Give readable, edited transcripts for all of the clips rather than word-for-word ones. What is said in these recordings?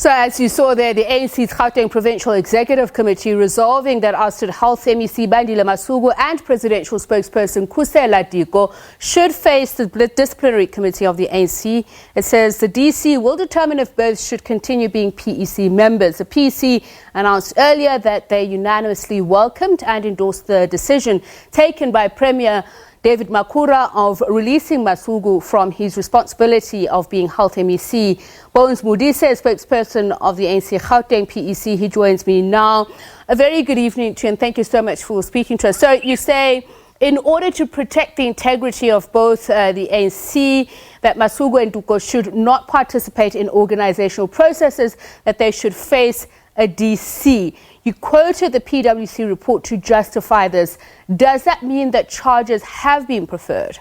So as you saw there, the ANC's Gauteng Provincial Executive Committee resolving that ousted Health MEC Bandile Masuku and Presidential Spokesperson Khusela Diko should face the Disciplinary Committee of the ANC. It says the DC will determine if both should continue being PEC members. The PEC announced earlier that they unanimously welcomed and endorsed the decision taken by Premier David Makhura of releasing Masuku from his responsibility of being Health MEC. Modise, spokesperson of the ANC Gauteng PEC, he joins me now. A very good evening to you and thank you so much for speaking to us. So you say in order to protect the integrity of both the ANC, that Masuku and Diko should not participate in organizational processes, that they should face a DC. You quoted the PwC report to justify this. Does that mean that charges have been preferred?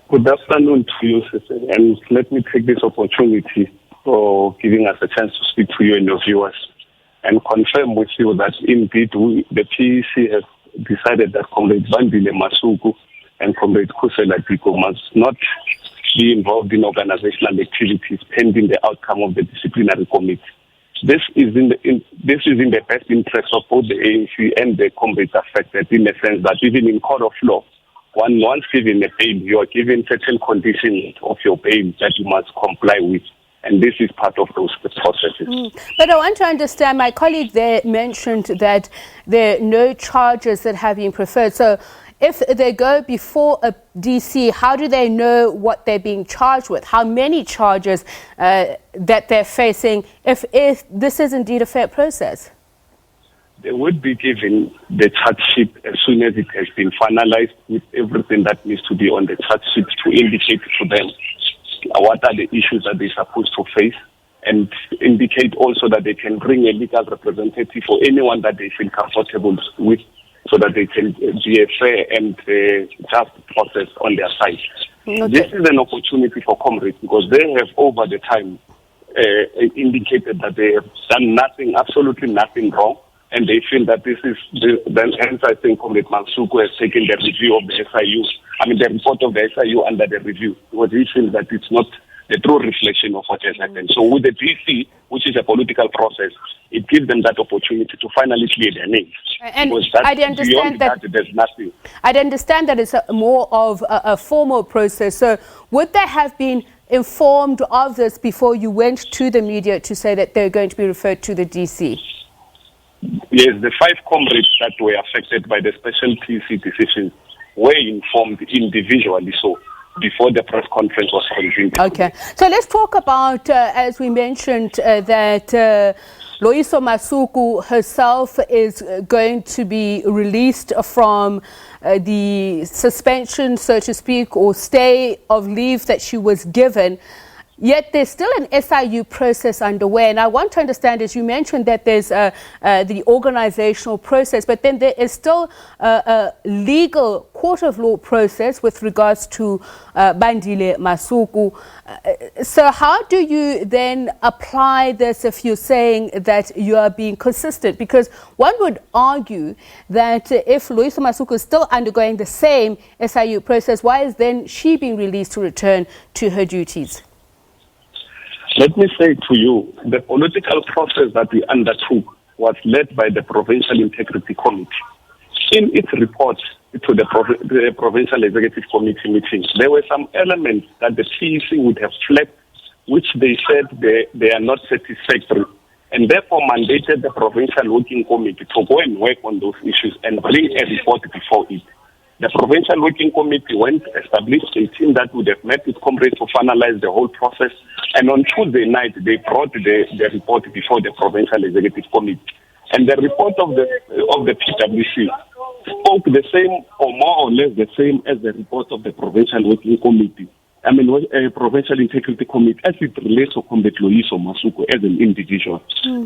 Good afternoon to you, sister. And let me take this opportunity for giving us a chance to speak to you and your viewers and confirm with you that indeed the PEC has decided that Comrade Bandile Masuku and Comrade Khusela Diko must not be involved in organizational activities pending the outcome of the Disciplinary Committee. This is in the best interest of both the ANC and the comrades affected, in the sense that even in court of law, once given a bail, you are given certain conditions of your bail that you must comply with. And this is part of those processes. But I want to understand, my colleague there mentioned that there are no charges that have been preferred. So if they go before a DC, how do they know what they're being charged with? How many charges that they're facing if this is indeed a fair process? They would be given the charge sheet as soon as it has been finalized with everything that needs to be on the charge sheet to indicate to them what are the issues that they're supposed to face, and indicate also that they can bring a legal representative for anyone that they feel comfortable with, so that they can be a fair and just process on their side. Okay. This is an opportunity for comrades because they have over the time indicated that they have done nothing, absolutely nothing wrong, and they feel that this is, then hence I think Comrade Masuku has taken the review of the SIU, the report of the SIU under the review, because he feels that it's not the true reflection of what has happened. So with the DC, which is a political process, it gives them that opportunity to finally clear their names. And I understand that there's nothing. I understand that it's more of a formal process. So would they have been informed of this before you went to the media to say that they're going to be referred to the DC? Yes, the 5 comrades that were affected by the special PC decision were informed individually, so before the press conference was convened. Okay, so let's talk about, as we mentioned, that Loyiso Masuku herself is going to be released from the suspension, so to speak, or stay of leave that she was given. Yet there's still an SIU process underway. And I want to understand, as you mentioned, that there's the organizational process, but then there is still a legal court of law process with regards to Bandile Masuku. So how do you then apply this if you're saying that you are being consistent? Because one would argue that if Loyiso Masuku is still undergoing the same SIU process, why is then she being released to return to her duties? Let me say to you, the political process that we undertook was led by the Provincial Integrity Committee. In its report to the Provincial Executive Committee meetings, there were some elements that the PEC would have flagged, which they said they are not satisfactory, and therefore mandated the Provincial Working Committee to go and work on those issues and bring a report before it. The Provincial Working Committee established a team that would have met with comrades to finalize the whole process. And on Tuesday night, they brought the report before the Provincial Executive Committee. And the report of the PwC spoke the same, or more or less the same, as the report of the Provincial Working Committee. Provincial Integrity Committee, as it relates to Comrade Loyiso Masuku as an individual,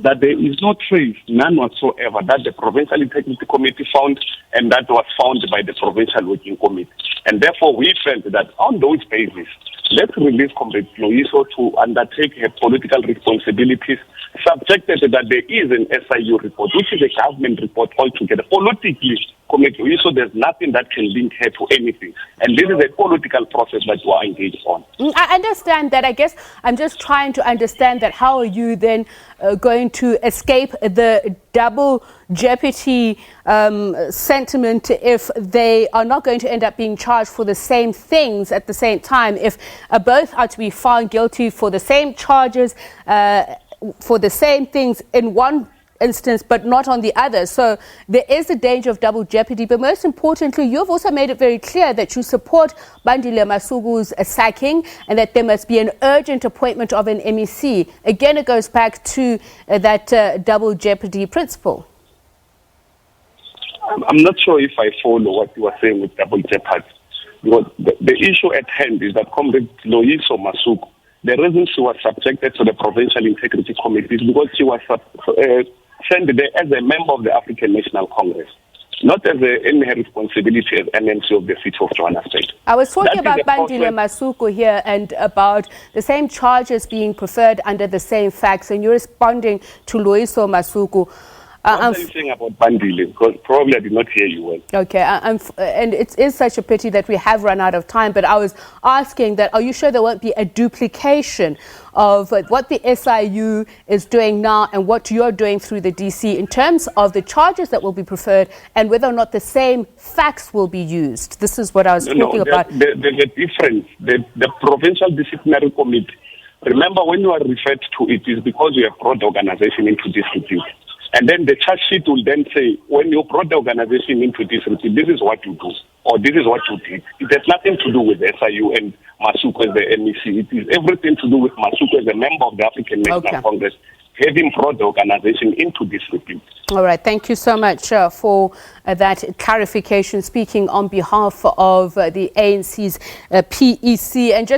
that there is no trace, none whatsoever, that the Provincial Integrity Committee found and that was found by the Provincial Working Committee. And therefore, we felt that on those bases, let's release Comrade Loyiso to undertake her political responsibilities, subjected that there is an SIU report, which is a government report altogether. Politically, Comrade Loyiso, there's nothing that can link her to anything. And this is a political process that we are engaged engage on. I understand that. I guess I'm just trying to understand that how are you then going to escape the double jeopardy sentiment if they are not going to end up being charged for the same things at the same time, if both are to be found guilty for the same charges, for the same things in one instance but not on the other. So there is a danger of double jeopardy, but most importantly you've also made it very clear that you support Bandile Masuku's sacking and that there must be an urgent appointment of an MEC. Again, it goes back to that double jeopardy principle. I'm not sure if I follow what you are saying with double jeopardy, because the issue at hand is that Comrade Loyiso Masuku, the reason she was subjected to the Provincial Integrity Committee is because she was sent there as a member of the African National Congress, not as in her responsibility as MNC of the city of Johannesburg. I was talking about Bandile Masuku here and about the same charges being preferred under the same facts, and you're responding to Loyiso Masuku. What are you saying about Bandile? Because probably I did not hear you well. Okay, and it is such a pity that we have run out of time, but I was asking that, are you sure there won't be a duplication of what the SIU is doing now and what you're doing through the DC in terms of the charges that will be preferred and whether or not the same facts will be used? This is what I was talking about. There's a difference. The Provincial Disciplinary Committee, remember when you are referred to it is because you have brought the organization into disrepute. And then the charge sheet will then say, when you brought the organization into disrepute, this is what you do, or this is what you did. It has nothing to do with SIU and Masuku as the MEC. It is everything to do with Masuku as a member of the African National Congress, having brought the organization into disrepute. All right. Thank you so much for that clarification, speaking on behalf of the ANC's PEC. And just